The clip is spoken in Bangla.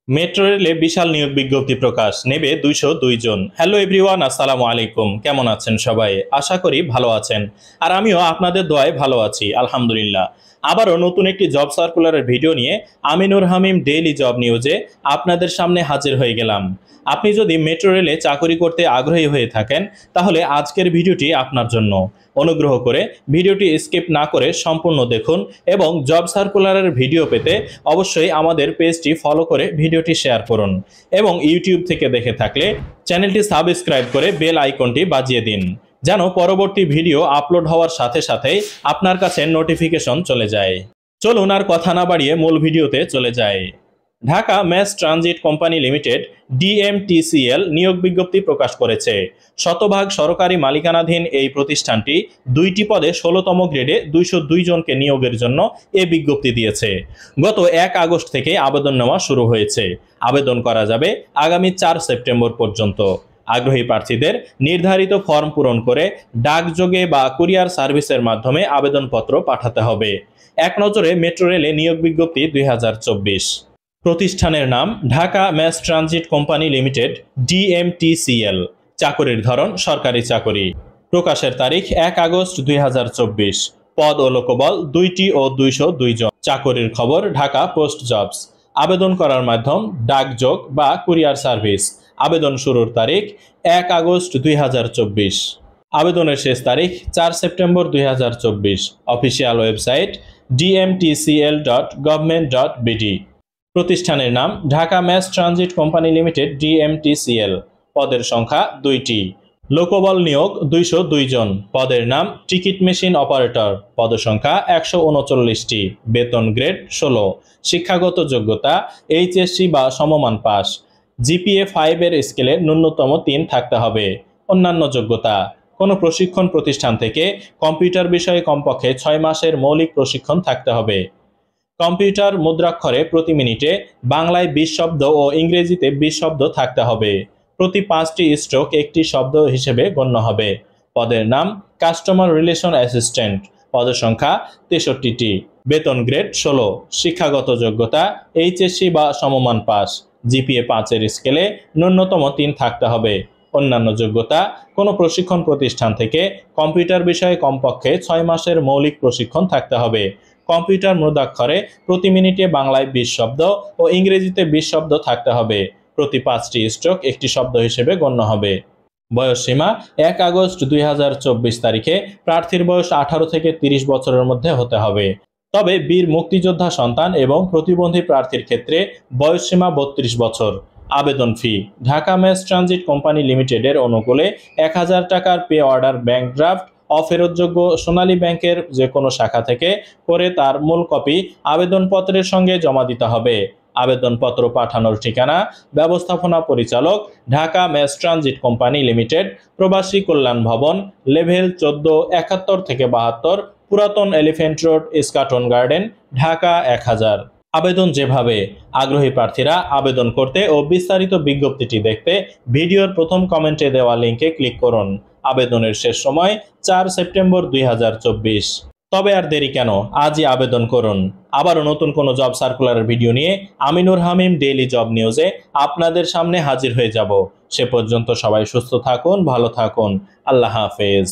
মেট্রো রেলে বিশাল নিয়োগ বিজ্ঞপ্তি প্রকাশ, নেবে 202 জন। হ্যালো এভরিওয়ান, আসসালামু আলাইকুম। কেমন আছেন সবাই? আশা করি ভালো আছেন। আর আমিও আপনাদের দোয়ায় ভালো আছি, আলহামদুলিল্লাহ। আবারও নতুন একটি জব সার্কুলারের ভিডিও নিয়ে আমিনুর হামিম ডেইলি জব নিউজে আপনাদের সামনে হাজির হয়ে গেলাম। আপনি যদি মেট্রো রেলে চাকরি করতে আগ্রহী হয়ে থাকেন তাহলে আজকের ভিডিওটি আপনার জন্য। অনুগ্রহ করে ভিডিওটি স্কিপ না করে সম্পূর্ণ দেখুন এবং জব সার্কুলারের ভিডিও পেতে অবশ্যই আমাদের পেজটি ফলো করে ভিডিওটি শেয়ার করুন এবং ইউটিউব থেকে দেখে থাকলে চ্যানেলটি সাবস্ক্রাইব করে বেল আইকনটি বাজিয়ে দিন, যেন পরবর্তী ভিডিও আপলোড হওয়ার সাথে সাথেই আপনার কাছে নোটিফিকেশন চলে যায়। চলুন আর কথা না বাড়িয়ে মূল ভিডিওতে চলে যায়। Dhaka mass transit company limited DMTCL নিয়োগ বিজ্ঞপ্তি প্রকাশ করেছে। শতভাগ সরকারি মালিকানাধীন এই প্রতিষ্ঠানটি 2টি পদে 16তম গ্রেডে 202 জনকে নিয়োগের জন্য এ বিজ্ঞপ্তি দিয়েছে। গত 1 আগস্ট থেকে আবেদন নেওয়া শুরু হয়েছে। আবেদন করা যাবে আগামী 4 সেপ্টেম্বর পর্যন্ত। আগ্রহী প্রার্থীদের নির্ধারিত ফর্ম পূরণ করে ডাকযোগে বা কুরিয়ার সার্ভিসের মাধ্যমে আবেদনপত্র পাঠাতে হবে। এক নজরে মেট্রো রেলে নিয়োগ বিজ্ঞপ্তি 2024। প্রতিষ্ঠানের নাম Dhaka mass transit company limited DMTCL. চাকরির ধরন সরকারি চাকরি। প্রকাশের তারিখ 1 আগস্ট 2024। পদ ও লোকবল 2টি ও 202 জন। চাকরির খবর ঢাকা পোস্ট জবস। আবেদন করার মাধ্যম ডাকযোগ বা কুরিয়ার সার্ভিস। আবেদন শুরুর তারিখ 1 আগস্ট 2024। আবেদনের শেষ তারিখ 4 সেপ্টেম্বর 2024। Official website dmtcl.government.bd। প্রতিষ্ঠানের নাম Dhaka mass transit company limited DMTCL. পদের সংখ্যা 2টি। লোকবল নিয়োগ 202 জন। পদের নাম টিকিট মেশিন অপারেটর। পদসংখ্যা 139টি। বেতন গ্রেড 16। শিক্ষাগত যোগ্যতা এইচএসসি বা সমমান পাস। জিপিএ 5 এর স্কেলে ন্যূনতম 3 থাকতে হবে। অন্যান্য যোগ্যতা: কোনো প্রশিক্ষণ প্রতিষ্ঠান থেকে কম্পিউটার বিষয়ে কমপক্ষে 6 মাসের মৌলিক প্রশিক্ষণ থাকতে হবে। কম্পিউটার মুদ্রাক্ষরে প্রতি মিনিটে বাংলায় 20 শব্দ ও ইংরেজিতে 20 শব্দ থাকতে হবে। প্রতি 5টি স্ট্রোক একটি শব্দ হিসেবে গণ্য হবে। পদের নাম কাস্টমার রিলেশন অ্যাসিস্ট্যান্ট। পদসংখ্যা 63টি। বেতন গ্রেড 16। শিক্ষাগত যোগ্যতা এইচএসসি বা সমমান পাস। জিপিএ 5 এর স্কেলে ন্যূনতম 3 থাকতে হবে। অন্যান্য যোগ্যতা: কোনো প্রশিক্ষণ প্রতিষ্ঠান থেকে কম্পিউটার বিষয়ে কমপক্ষে 6 মাসের মৌলিক প্রশিক্ষণ থাকতে হবে। কম্পিউটার মুদ্রাক্ষরে প্রতি মিনিটে বাংলায় 20 শব্দ ও ইংরেজিতে 20 শব্দ থাকতে হবে। প্রতি 5টি স্ট্রোক একটি শব্দ হিসেবে গণ্য হবে। বয়সসীমা 1 আগস্ট 2024 তারিখে প্রার্থীর বয়স 18 থেকে 30 বছরের মধ্যে হতে হবে। তবে বীর মুক্তিযোদ্ধা সন্তান এবং প্রতিবন্ধী প্রার্থীর ক্ষেত্রে বয়সসীমা 32 বছর। আবেদন ফি: ঢাকা ম্যাস ট্রানজিট কোম্পানি লিমিটেডের অনুকূলে 1000 টাকার পে অর্ডার ব্যাংক ড্রাফট অফেরতযোগ্য সোনালী ব্যাংকের যে কোনো শাখা থেকে করে তার মূল কপি আবেদনপত্রের সঙ্গে জমা দিতে হবে। আবেদনপত্র পাঠানোর ঠিকানা: ব্যবস্থাপনা পরিচালক, Dhaka mass transit company limited, Probashi Kallyan Bhaban, level 14, 71 থেকে 72, পুরাতন elephant road, Eskaton garden, Dhaka 1000। আবেদন যেভাবে: আগ্রহী প্রার্থীরা আবেদন করতে ও বিস্তারিত বিজ্ঞপ্তিটি দেখতে ভিডিওর প্রথম কমেন্টে দেওয়া লিঙ্কে ক্লিক করুন। আবেদনের শেষ সময় 4 সেপ্টেম্বর 2024। তবে আর দেরি কেন, আজই আবেদন করুন। আবারও নতুন কোনো জব সার্কুলারের ভিডিও নিয়ে আমিনুর হামিম ডেইলি জব নিউজে আপনাদের সামনে হাজির হয়ে যাব। সে পর্যন্ত সবাই সুস্থ থাকুন, ভালো থাকুন। আল্লাহ হাফেজ।